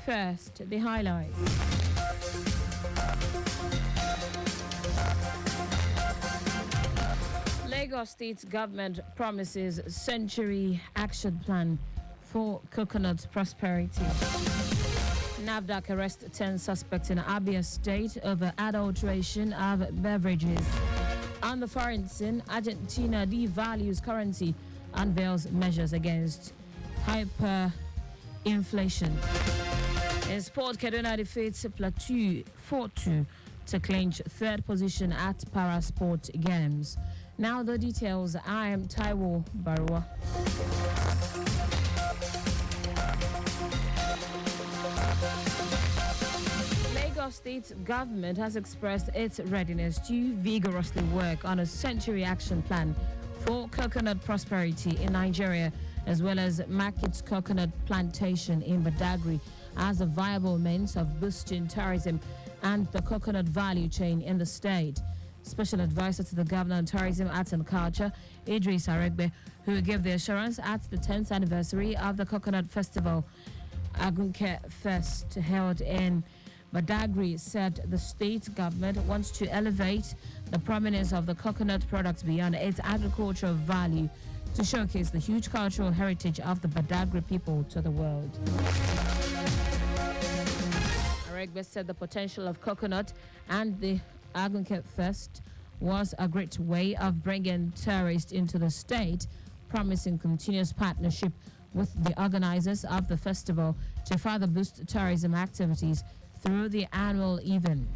First, the highlights. Lagos State government promises century action plan for coconut prosperity. NAFDAC arrests 10 suspects in Abia State over adulteration of beverages. On the foreign scene, Argentina devalues currency, unveils measures against hyperinflation. In sport, Kaduna defeats Plateau 4-2 to clinch third position at Parasport Games. Now the details. I am Taiwo Baruwa. Lagos State government has expressed its readiness to vigorously work on a century action plan for coconut prosperity in Nigeria, as well as market coconut plantation in Badagry as a viable means of boosting tourism and the coconut value chain in the state. Special advisor to the governor on tourism, arts and culture, Idris Aregbe, who gave the assurance at the 10th anniversary of the Coconut Festival, Agunke Fest, held in Badagry, said the state government wants to elevate the prominence of the coconut products beyond its agricultural value to showcase the huge cultural heritage of the Badagry people to the world. Aregbe said the potential of coconut and the Agunke Fest was a great way of bringing tourists into the state, promising continuous partnership with the organizers of the festival to further boost tourism activities through the annual event.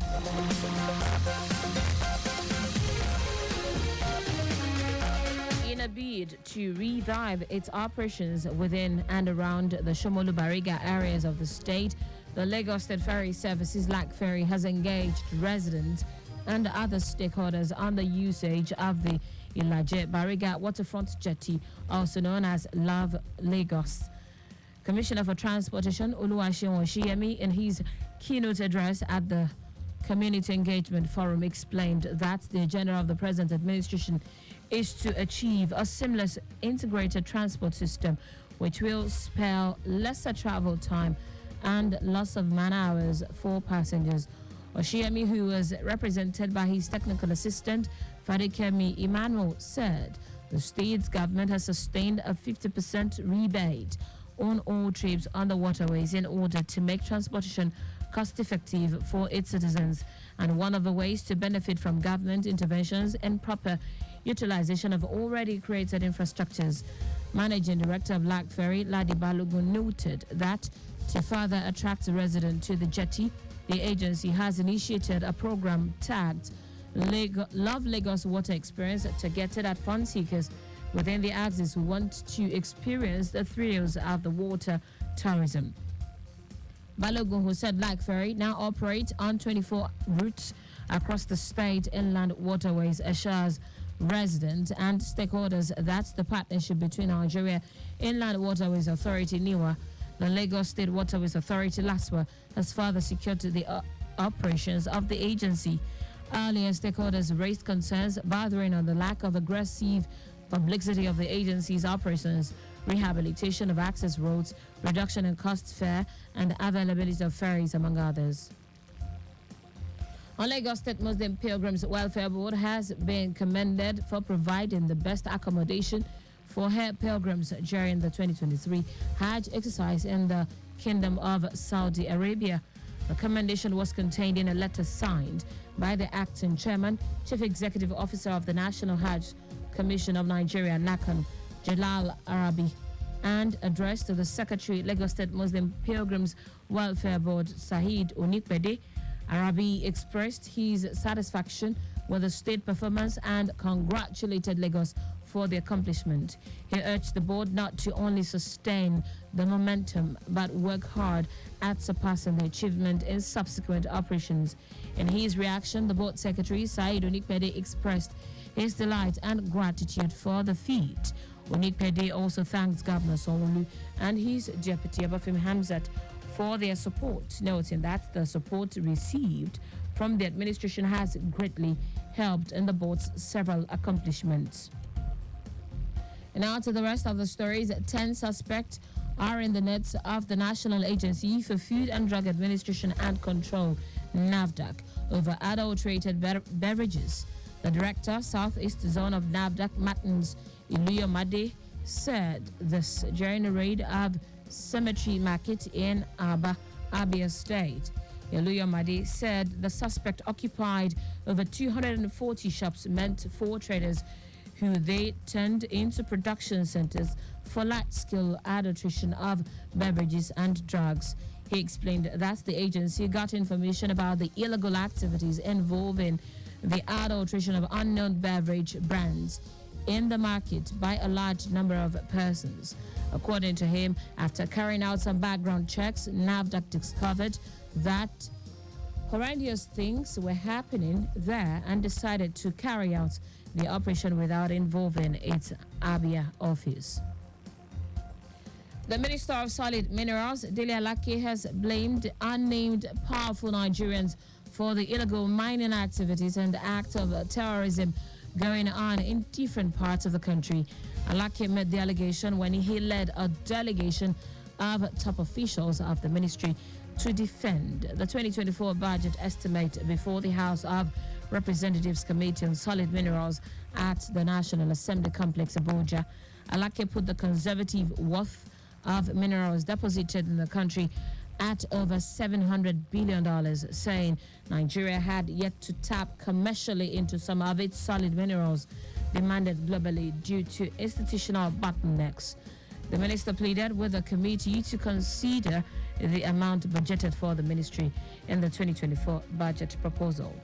In a bid to revive its operations within and around the Shomolu Bariga areas of the state, the Lagos State Ferry Services LAC Ferry has engaged residents and other stakeholders on the usage of the Ilaje Bariga waterfront jetty, also known as Love Lagos. Commissioner for Transportation Oluwaseun Oshiyemi, in his keynote address at the Community Engagement Forum, explained that the agenda of the present administration is to achieve a seamless integrated transport system which will spell lesser travel time and loss of man hours for passengers. Oshiyemi, who was represented by his technical assistant, Fadikemi Emmanuel, said the state's government has sustained a 50% rebate on all trips on the waterways in order to make transportation cost-effective for its citizens. And one of the ways to benefit from government interventions and proper utilization of already created infrastructures. Managing Director of LAC Ferry, Ladi Balogun, noted that to further attract residents to the jetty, the agency has initiated a program tagged Love Lagos Water Experience, targeted at fun seekers within the axis who want to experience the thrills of the water tourism. Balogun, who said LAC Ferry now operates on 24 routes across the state inland waterways, assures residents and stakeholders that the partnership between Nigeria Inland Waterways Authority, NIWA, the Lagos State Waterways Authority, LASWA, has further secured the operations of the agency. Earlier, stakeholders raised concerns bordering on the lack of aggressive publicity of the agency's operations, rehabilitation of access roads, reduction in cost fare, and availability of ferries, among others. On Lagos State Muslim Pilgrims Welfare Board has been commended for providing the best accommodation for her pilgrims during the 2023 Hajj exercise in the Kingdom of Saudi Arabia. The commendation was contained in a letter signed by the acting chairman, Chief Executive Officer of the National Hajj Commission of Nigeria, NACON, Jalal Arabi, and addressed to the Secretary, Lagos State Muslim Pilgrims Welfare Board, Saheed Onikbede. Arabi expressed his satisfaction with the state performance and congratulated Lagos for the accomplishment. He urged the board not to only sustain the momentum but work hard at surpassing the achievement in subsequent operations. In his reaction, the board secretary, Saheed Onikbede, expressed his delight and gratitude for the feat. Onikbede also thanks Governor Sanwo-Olu and his deputy, Abafim Hamzat, for their support, noting that the support received from the administration has greatly helped in the board's several accomplishments. And now to the rest of the stories. 10 suspects are in the nets of the National Agency for Food and Drug Administration and Control, NAFDAC, over adulterated beverages. The director, Southeast Zone of NAFDAC, Martins Iluyomade, said this during a raid of Cemetery Market in Abia State. Iluyomade said the suspect occupied over 240 shops meant for traders who they turned into production centers for large-scale adulteration of beverages and drugs. He explained that the agency got information about the illegal activities involving the adulteration of unknown beverage brands in the market by a large number of persons. According to him, after carrying out some background checks, NAFDAC discovered that horrendous things were happening there and decided to carry out the operation without involving its Abia office. The Minister of Solid Minerals, Dele Alake, has blamed unnamed powerful Nigerians for the illegal mining activities and acts of terrorism going on in different parts of the country. Alake made the allegation when he led a delegation of top officials of the ministry to defend the 2024 budget estimate before the House of Representatives Committee on Solid Minerals at the National Assembly Complex, Abuja. Alake put the conservative worth of minerals deposited in the country at over $700 billion, saying Nigeria had yet to tap commercially into some of its solid minerals demanded globally due to institutional bottlenecks. The minister pleaded with the committee to consider the amount budgeted for the ministry in the 2024 budget proposal.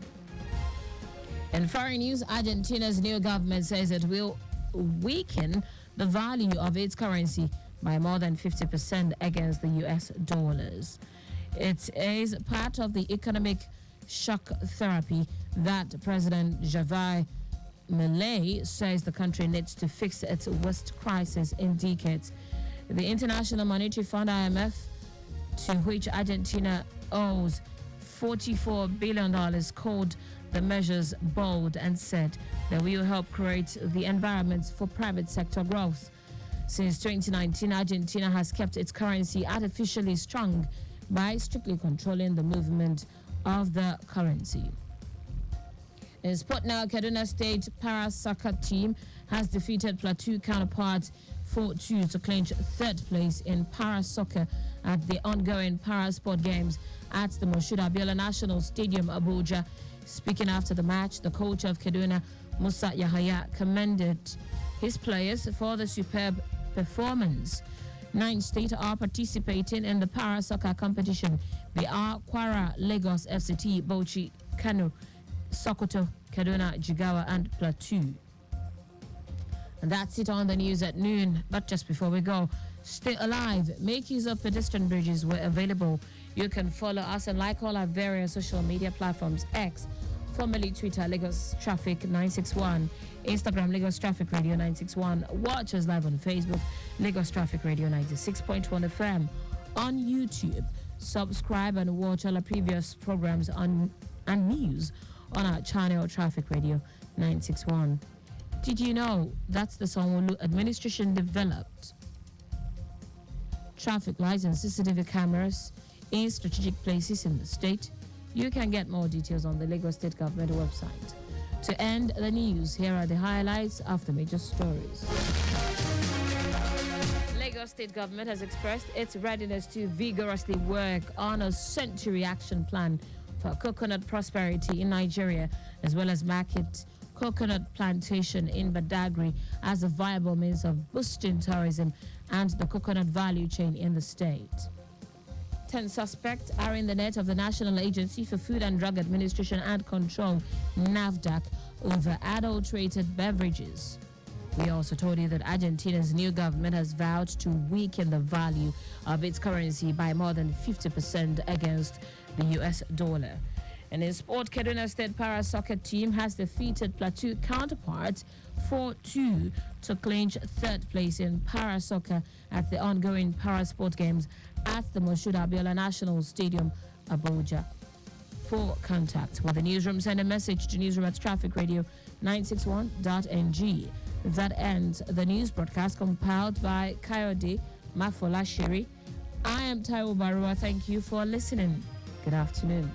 In foreign news, Argentina's new government says it will weaken the value of its currency by more than 50% against the US dollars. It is part of the economic shock therapy that President Javier Milei says the country needs to fix its worst crisis in decades. The International Monetary Fund, IMF, to which Argentina owes $44 billion, called the measures bold and said they will help create the environment for private sector growth. Since 2019, Argentina has kept its currency artificially strong by strictly controlling the movement of the currency. In sport now, Kaduna State para soccer team has defeated Plateau counterparts 4-2 to clinch third place in para soccer at the ongoing para sport games at the Moshood Abiola National Stadium, Abuja. Speaking after the match, the coach of Kaduna, Musa Yahaya, commended his players for the superb performance. 9 states are participating in the para soccer competition. They are Kwara, Lagos, FCT, Bauchi, Kano, Sokoto, Kaduna, Jigawa, and Plateau. And that's it on the news at noon. But just before we go, stay alive. Make use of pedestrian bridges where available. You can follow us and like all our various social media platforms. X, formerly Twitter, Lagos Traffic 961. Instagram, Lagos Traffic Radio 961. Watch us live on Facebook, Lagos Traffic Radio 96.1 FM. On YouTube, subscribe and watch all our previous programs and news on our channel, Traffic Radio 961. Did you know that's the Sanwo-Olu administration developed traffic lights and CCTV cameras in strategic places in the state? You can get more details on the Lagos State Government website. To end the news, here are the highlights of the major stories. Lagos State Government has expressed its readiness to vigorously work on a century action plan for coconut prosperity in Nigeria, as well as market coconut plantation in Badagry as a viable means of boosting tourism and the coconut value chain in the state. 10 suspects are in the net of the National Agency for Food and Drug Administration and Control, NAFDAC, over adulterated beverages. We also told you that Argentina's new government has vowed to weaken the value of its currency by more than 50% against the US dollar. And in sport, Kaduna State para soccer team has defeated Plateau counterparts 4-2 to clinch third place in para soccer at the ongoing para sport games at the Moshood Abiola National Stadium, Abuja. For contact with the newsroom, send a message to newsroom@trafficradio961.ng. That ends the news broadcast compiled by Coyote Mafola Shiri. I am Taiwo Baruwa. Thank you for listening. Good afternoon.